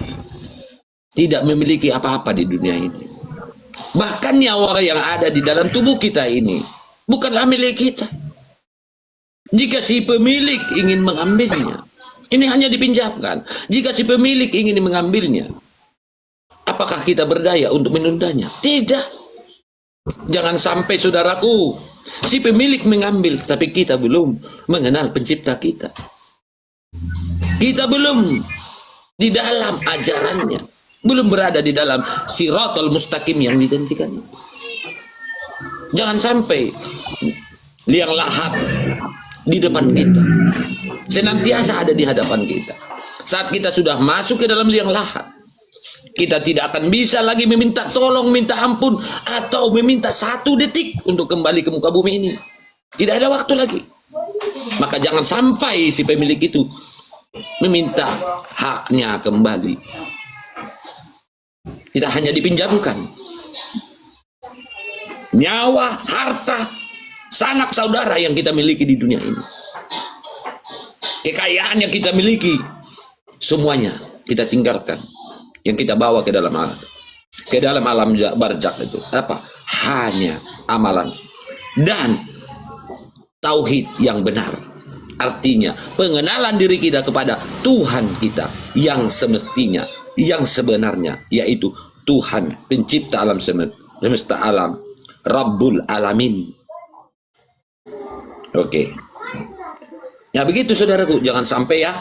tidak memiliki apa-apa di dunia ini. Bahkan nyawa yang ada di dalam tubuh kita ini bukanlah milik kita. Jika si pemilik ingin mengambilnya, ini hanya dipinjamkan. Jika si pemilik ingin mengambilnya, apakah kita berdaya untuk menundanya? Tidak. Jangan sampai saudaraku Si pemilik mengambil, tapi kita belum mengenal pencipta kita. Kita belum di dalam ajarannya, belum berada di dalam siratal mustaqim yang dijanjikan. Jangan sampai liang lahat di depan kita, senantiasa ada di hadapan kita. Saat kita sudah masuk ke dalam liang lahat, kita tidak akan bisa lagi meminta tolong, minta ampun, atau meminta 1 detik untuk kembali ke muka bumi ini. Tidak ada waktu lagi. Maka jangan sampai si pemilik itu meminta haknya kembali. Tidak hanya dipinjamkan nyawa, harta, sanak saudara yang kita miliki di dunia ini, kekayaan yang kita miliki, semuanya kita tinggalkan. Yang kita bawa ke dalam alam barzakh itu apa? Hanya amalan dan tauhid yang benar. Artinya pengenalan diri kita kepada Tuhan kita yang semestinya, yang sebenarnya, yaitu Tuhan pencipta alam semesta alam, Rabbul Alamin. Oke. Ya begitu saudaraku, jangan sampai ya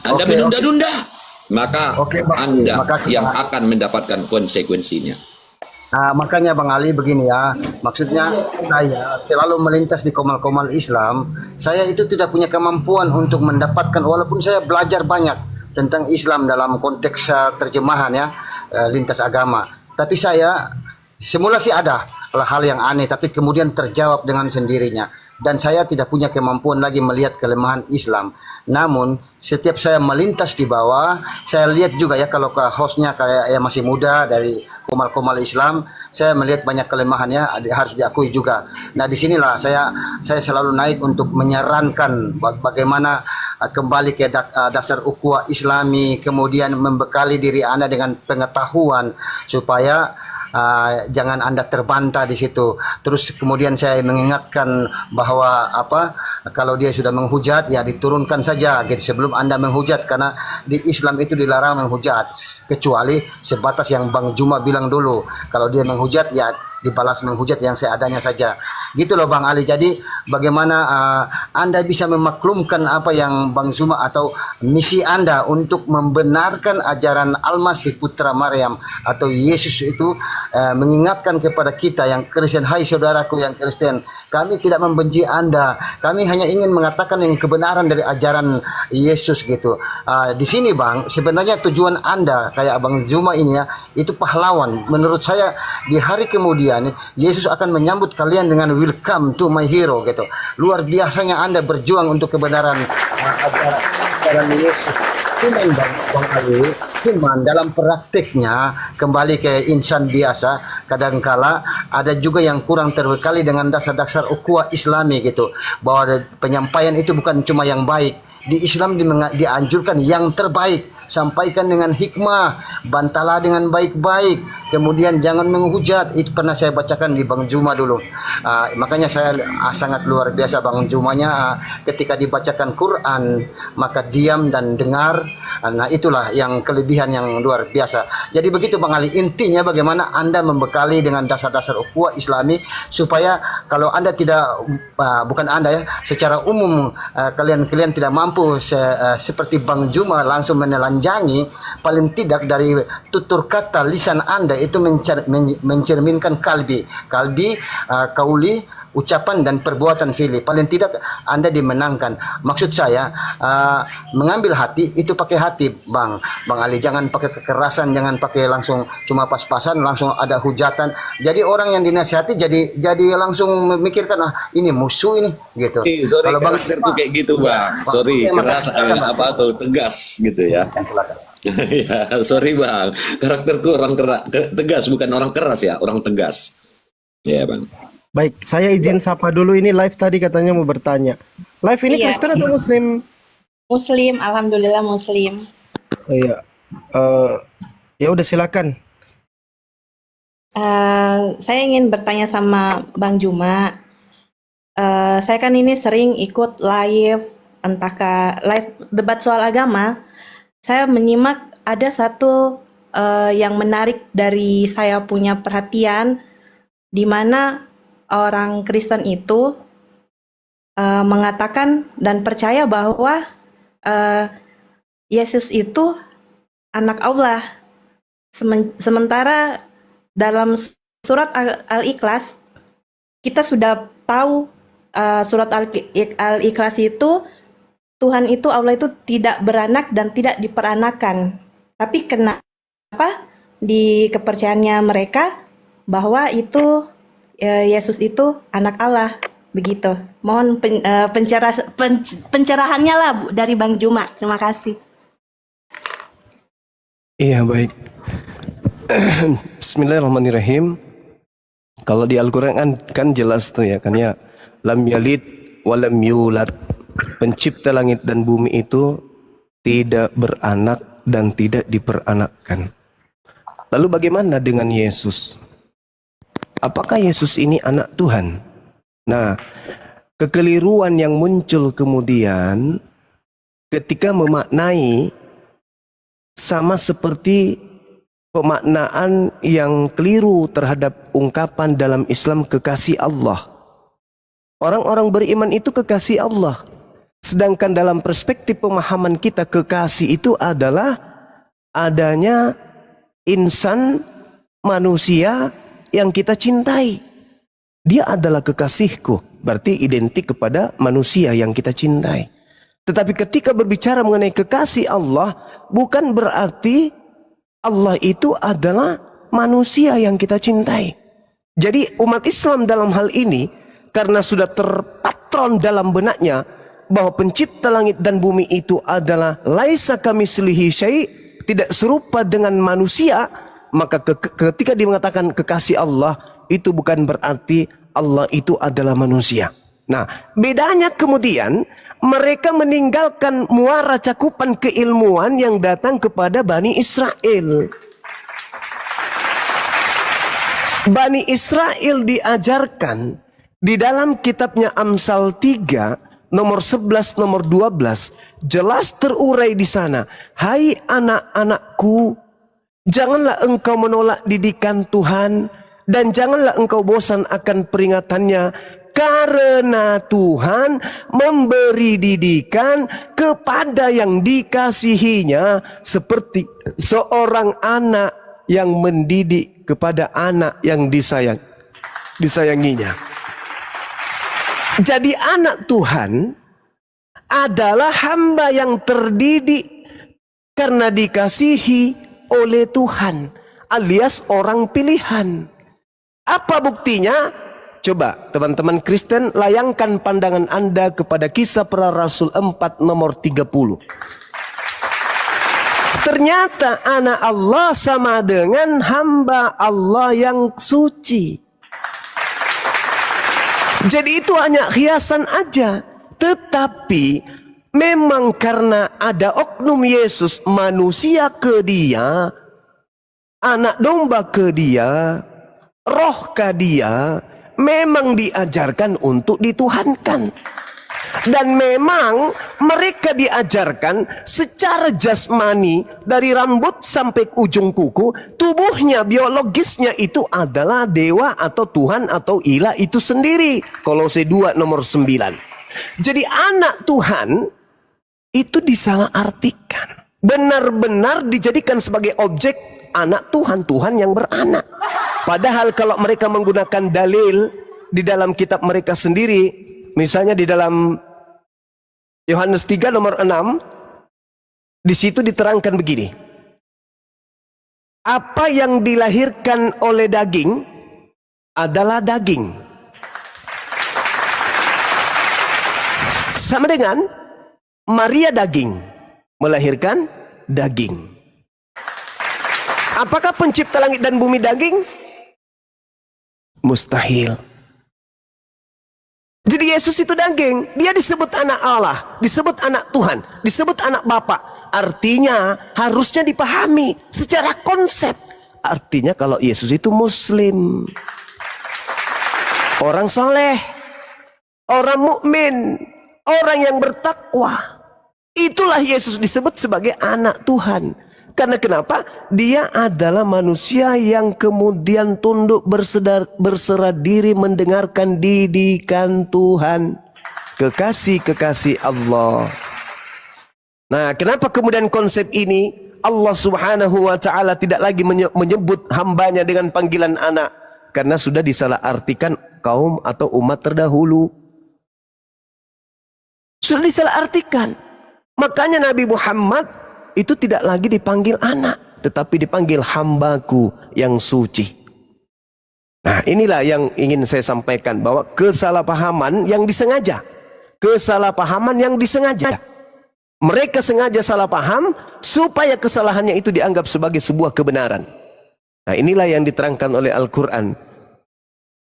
Anda menunda-nunda. Maka Anda yang akan mendapatkan konsekuensinya. Makanya Bang Ali begini ya, maksudnya saya selalu melintas di komal-komal Islam. Saya itu tidak punya kemampuan untuk mendapatkan, walaupun saya belajar banyak tentang Islam dalam konteks terjemahan ya, lintas agama. Tapi saya semula sih ada hal yang aneh, tapi kemudian terjawab dengan sendirinya. Dan saya tidak punya kemampuan lagi melihat kelemahan Islam. Namun setiap saya melintas di bawah, saya lihat juga ya, kalau ke hostnya kayak yang masih muda dari komal-komal Islam, saya melihat banyak kelemahannya, harus diakui juga. Nah disinilah saya selalu naik untuk menyarankan bagaimana kembali ke dasar ukhuwah Islami, kemudian membekali diri Anda dengan pengetahuan supaya jangan Anda terbantah di situ. Terus kemudian saya mengingatkan bahwa kalau dia sudah menghujat ya diturunkan saja gitu sebelum Anda menghujat, karena di Islam itu dilarang menghujat kecuali sebatas yang Bang Juma bilang dulu. Kalau dia menghujat ya dibalas menghujat yang seadanya saja. Gitu loh Bang Ali. Jadi bagaimana Anda bisa memaklumkan apa yang Bang Zuma atau misi Anda untuk membenarkan ajaran Al-Masih putra Maryam atau Yesus itu, mengingatkan kepada kita yang Kristen, hai saudaraku yang Kristen, kami tidak membenci Anda, kami hanya ingin mengatakan yang kebenaran dari ajaran Yesus gitu. Di sini Bang, sebenarnya tujuan Anda kayak Bang Zuma ini ya, itu pahlawan. Menurut saya di hari kemudian Yesus akan menyambut kalian dengan welcome to my hero gitu. Luar biasanya Anda berjuang untuk kebenaran ajaran Yesus. Cuman Bang Ali, dalam prakteknya kembali ke insan biasa, kadangkala ada juga yang kurang terbekali dengan dasar-dasar ukhuwah Islami gitu, bahwa penyampaian itu bukan cuma yang baik. Di Islam dianjurkan yang terbaik, sampaikan dengan hikmah, bantalah dengan baik-baik, kemudian jangan menghujat. Itu pernah saya bacakan di Bang Juma dulu. Makanya saya sangat luar biasa Bang Jumanya, ketika dibacakan Quran maka diam dan dengar. Nah itulah yang kelebihan yang luar biasa. Jadi begitu Bang Ali, intinya bagaimana Anda membekali dengan dasar-dasar ukhuwah Islami supaya kalau Anda tidak, bukan Anda ya, secara umum kalian tidak mampu seperti Bang Juma langsung menelanjangi, paling tidak dari tutur kata lisan Anda itu mencerminkan kalbi, kauli, ucapan dan perbuatan fi'li. Paling tidak Anda dimenangkan. Maksud saya mengambil hati itu pakai hati Bang Ali, jangan pakai kekerasan, jangan pakai langsung cuma pas-pasan langsung ada hujatan. Jadi orang yang dinasihati jadi langsung memikirkan ini musuh ini gitu. Sorry kalau Bang karakterku kayak gitu Bang. Sorry keras tegas gitu ya. Ya, sorry Bang. Karakterku orang tegas, bukan orang keras ya, orang tegas. Ya Bang. Baik, saya izin sapa dulu, ini live tadi katanya mau bertanya. Live ini Iya. Kristen atau Muslim? Muslim, alhamdulillah Muslim. Oh, iya. Ya udah silakan. Saya ingin bertanya sama Bang Juma. Saya kan ini sering ikut live, live debat soal agama. Saya menyimak ada satu yang menarik dari saya punya perhatian, di mana orang Kristen itu mengatakan dan percaya bahwa Yesus itu anak Allah. Sementara dalam surat Al-Ikhlas kita sudah tahu surat Al-Ikhlas itu Tuhan itu, Allah itu tidak beranak dan tidak diperanakan. Tapi kenapa di kepercayaannya mereka bahwa itu Yesus itu anak Allah, begitu. Mohon pencerahannya lah Bu, dari Bang Juma. Terima kasih. Iya, baik. Bismillahirrahmanirrahim. Kalau di Al-Quran kan jelas tuh ya kan ya, lam yalid walam yulad. Pencipta langit dan bumi itu tidak beranak dan tidak diperanakkan. Lalu bagaimana dengan Yesus? Apakah Yesus ini anak Tuhan? Nah, kekeliruan yang muncul kemudian ketika memaknai sama seperti pemaknaan yang keliru terhadap ungkapan dalam Islam kekasih Allah. Orang-orang beriman itu kekasih Allah. Sedangkan dalam perspektif pemahaman kita, kekasih itu adalah adanya insan manusia yang kita cintai. Dia adalah kekasihku, berarti identik kepada manusia yang kita cintai. Tetapi ketika berbicara mengenai kekasih Allah, bukan berarti Allah itu adalah manusia yang kita cintai. Jadi umat Islam dalam hal ini, karena sudah terpatron dalam benaknya bahwa pencipta langit dan bumi itu adalah laisa kamitslihi syai', tidak serupa dengan manusia, maka ketika dia mengatakan kekasih Allah, itu bukan berarti Allah itu adalah manusia. Nah, bedanya kemudian mereka meninggalkan muara cakupan keilmuan yang datang kepada Bani Israel. Bani Israel diajarkan di dalam kitabnya Amsal 3 nomor 11, nomor 12, jelas terurai di sana. Hai anak-anakku, janganlah engkau menolak didikan Tuhan, dan janganlah engkau bosan akan peringatannya, karena Tuhan memberi didikan kepada yang dikasihinya seperti seorang anak yang mendidik kepada anak yang disayanginya. Jadi anak Tuhan adalah hamba yang terdidik karena dikasihi oleh Tuhan, alias orang pilihan. Apa buktinya? Coba teman-teman Kristen layangkan pandangan Anda kepada Kisah Para Rasul 4 nomor 30. Ternyata anak Allah sama dengan hamba Allah yang suci. Jadi itu hanya hiasan aja. Tetapi memang karena ada oknum Yesus, manusia ke dia, anak domba ke dia, roh ke dia, memang diajarkan untuk dituhankan. Dan memang mereka diajarkan secara jasmani, dari rambut sampai ujung kuku, tubuhnya, biologisnya itu adalah dewa atau Tuhan atau ilah itu sendiri. Kolose 2 nomor 9. Jadi anak Tuhan itu disalahartikan. Benar-benar dijadikan sebagai objek anak Tuhan, Tuhan yang beranak. Padahal kalau mereka menggunakan dalil di dalam kitab mereka sendiri, misalnya di dalam Yohanes 3 nomor 6, di situ diterangkan begini. Apa yang dilahirkan oleh daging adalah daging. Sama dengan Maria daging, melahirkan daging. Apakah pencipta langit dan bumi daging? Mustahil. Jadi Yesus itu daging, dia disebut anak Allah, disebut anak Tuhan, disebut anak Bapa. Artinya harusnya dipahami secara konsep. Artinya kalau Yesus itu Muslim, orang soleh, orang mukmin, orang yang bertakwa, itulah Yesus disebut sebagai anak Tuhan. Karena kenapa? Dia adalah manusia yang kemudian tunduk berserah diri mendengarkan didikan Tuhan. Kekasih-kekasih Allah. Nah, kenapa kemudian konsep ini Allah Subhanahu wa taala tidak lagi menyebut hambanya dengan panggilan anak, karena sudah disalahartikan kaum atau umat terdahulu. Sudah disalahartikan. Makanya Nabi Muhammad itu tidak lagi dipanggil anak, tetapi dipanggil hambaku yang suci. Nah, inilah yang ingin saya sampaikan, bahwa kesalahpahaman yang disengaja. Kesalahpahaman yang disengaja. Mereka sengaja salah paham supaya kesalahannya itu dianggap sebagai sebuah kebenaran. Nah, inilah yang diterangkan oleh Al-Quran.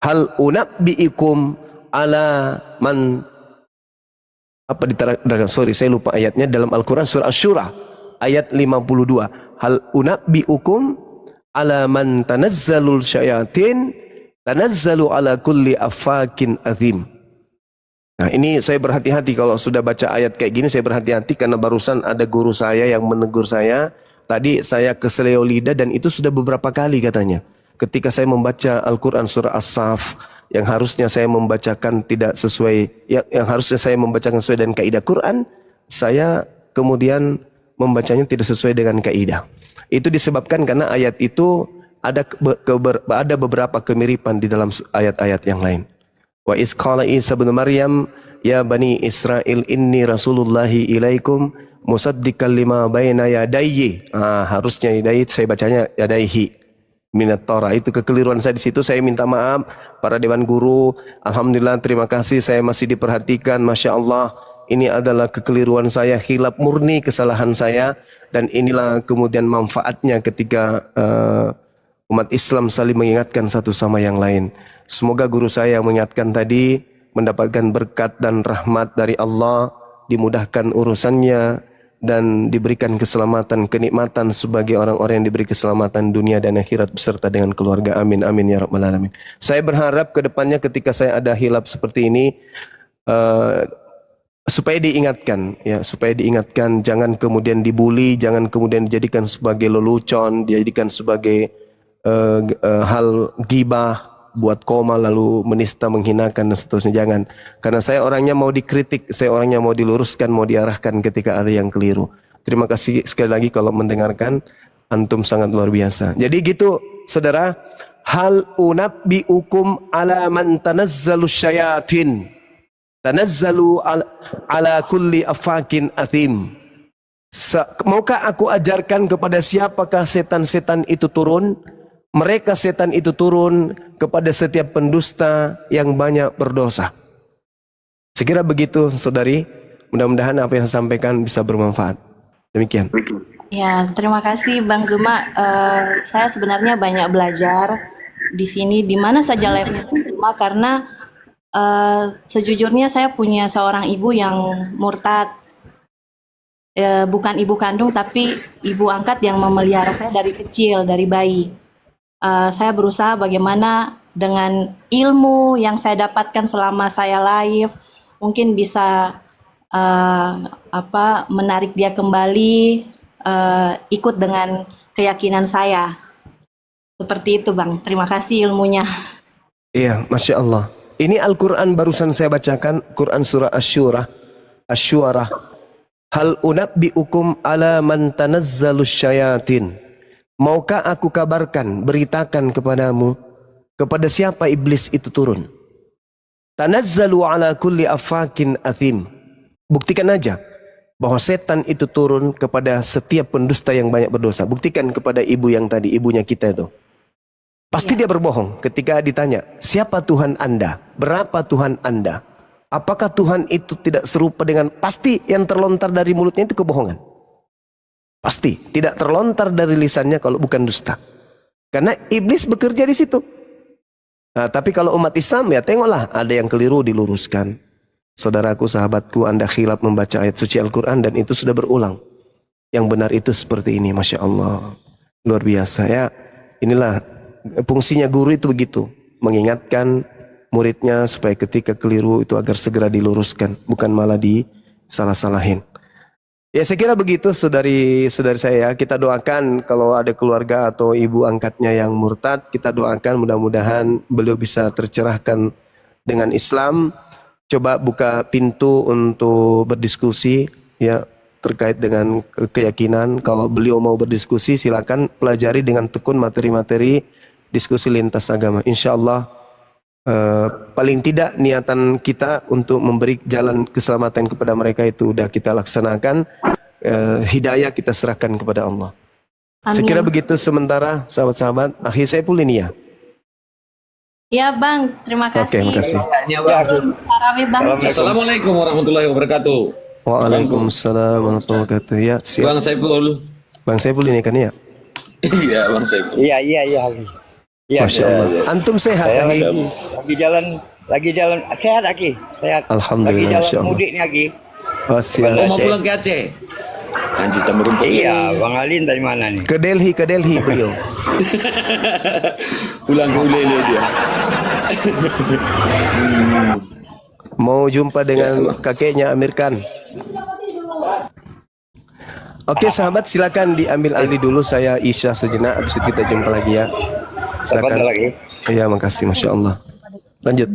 Hal unabbi'ikum ala man, apa diterangkan? Sorry, saya lupa ayatnya dalam Al-Quran surah Asy-Syura ayat 52. Hal unabbi'ukum ala man tanazzalul syayatin tanazzalu ala kulli afakin azim. Nah, ini saya berhati-hati kalau sudah baca ayat kayak gini, saya berhati-hati karena barusan ada guru saya yang menegur saya. Tadi saya keseleo lidah dan itu sudah beberapa kali katanya. Ketika saya membaca Al-Quran surah As-Saff yang harusnya saya membacakan tidak sesuai, yang harusnya saya membacakan sesuai dengan kaidah Quran, saya kemudian membacanya tidak sesuai dengan kaidah. Itu disebabkan karena ayat itu ada beberapa kemiripan di dalam ayat-ayat yang lain. Wa iz qala Isa bin Maryam ya bani Israel inni rasulullahi ilaikum musaddiqan lima baina yadayhi. Harusnya yadayhi, saya bacanya yadayhi minat Torah. Itu kekeliruan saya di situ. Saya minta maaf para dewan guru. Alhamdulillah, terima kasih, saya masih diperhatikan. Masya Allah, ini adalah kekeliruan saya, khilaf murni, kesalahan saya. Dan inilah kemudian manfaatnya ketika umat Islam saling mengingatkan satu sama yang lain. Semoga guru saya yang mengingatkan tadi mendapatkan berkat dan rahmat dari Allah, dimudahkan urusannya, dan diberikan keselamatan, kenikmatan sebagai orang-orang yang diberi keselamatan dunia dan akhirat beserta dengan keluarga. Amin, amin ya rabbal alamin. Saya berharap ke depannya ketika saya ada hilaf seperti ini, supaya diingatkan, ya, supaya diingatkan, jangan kemudian dibully, jangan kemudian dijadikan sebagai lelucon, dijadikan sebagai hal gibah, buat koma lalu menista, menghinakan dan seterusnya. Jangan, karena saya orangnya mau dikritik, saya orangnya mau diluruskan, mau diarahkan ketika ada yang keliru. Terima kasih sekali lagi kalau mendengarkan, antum sangat luar biasa. Jadi gitu saudara, hal unabbi'ukum ala man tanazzalu syayatin tanazzalu ala kulli afakin athim. Maukah aku ajarkan kepada siapakah setan-setan itu turun? Mereka setan itu turun kepada setiap pendusta yang banyak berdosa. Sekira begitu saudari, mudah-mudahan apa yang saya sampaikan bisa bermanfaat. Demikian. Ya, terima kasih Bang Zuma. Saya sebenarnya banyak belajar di sini, di mana saja live-nya Bang Zuma, karena sejujurnya saya punya seorang ibu yang murtad. Bukan ibu kandung, tapi ibu angkat yang memelihara saya dari kecil, dari bayi. Saya berusaha bagaimana dengan ilmu yang saya dapatkan selama saya live, mungkin bisa menarik dia kembali ikut dengan keyakinan saya. Seperti itu Bang, terima kasih ilmunya. Iya, Masya Allah. Ini Al-Quran barusan saya bacakan, Quran surah Asy-Syu'ara. Hal unabbi'ukum ala man tanazzalus syayatin. Maukah aku kabarkan, beritakan kepadamu, kepada siapa iblis itu turun? Tanazzalu ala kulli afakin athim. Buktikan aja bahwa setan itu turun kepada setiap pendusta yang banyak berdosa. Buktikan kepada ibu yang tadi, ibunya kita itu. Pasti dia berbohong ketika ditanya, siapa Tuhan Anda? Berapa Tuhan Anda? Apakah Tuhan itu tidak serupa dengan, pasti yang terlontar dari mulutnya itu kebohongan. Pasti tidak terlontar dari lisannya kalau bukan dusta. Karena iblis bekerja di situ. Nah, tapi kalau umat Islam, ya tengoklah, ada yang keliru diluruskan. Saudaraku, sahabatku, Anda khilaf membaca ayat suci Al-Quran dan itu sudah berulang. Yang benar itu seperti ini, Masya Allah. Luar biasa ya. Inilah fungsinya guru itu begitu. Mengingatkan muridnya supaya ketika keliru itu agar segera diluruskan. Bukan malah disalah-salahin. Ya saya kira begitu saudari-saudari saya. Kita doakan kalau ada keluarga atau ibu angkatnya yang murtad, kita doakan mudah-mudahan beliau bisa tercerahkan dengan Islam. Coba buka pintu untuk berdiskusi ya terkait dengan keyakinan. Kalau beliau mau berdiskusi silakan pelajari dengan tekun materi-materi diskusi lintas agama. Insya Allah paling tidak niatan kita untuk memberi jalan keselamatan kepada mereka itu udah kita laksanakan. Hidayah kita serahkan kepada Allah. Saya kira Amin. begitu sementara sahabat-sahabat. Akhir saya pulih nih ya. Ya Bang, terima Oke, kasih. makasih. Tarawih Bang. Assalamualaikum warahmatullahi wabarakatuh. Waalaikumsalam warahmatullahi wabarakatuh. Ya, siap. Bang Saiful. Bang Saiful ini kan ya. Iya, Bang Saiful. Iya. Iya. Masya Allah. Antum sehat Saya lagi? lagi jalan sehat lagi. Sehat. Alhamdulillah, Lagi Masya jalan Allah. mudik nih lagi. Oh, siap. Oh, mau pulang ke Aceh? Anjir, kita merumput. Iya, Bang Alin dari mana nih? Ke Delhi beliau. Pulang ke Ulele dia. Mau jumpa dengan kakeknya Amir Khan. Oke sahabat, silakan diambil alih dulu, saya isya sejenak, habis itu kita jumpa lagi ya. Silakan Silakan. lagi. Iya, makasih, masya Allah. Lanjut.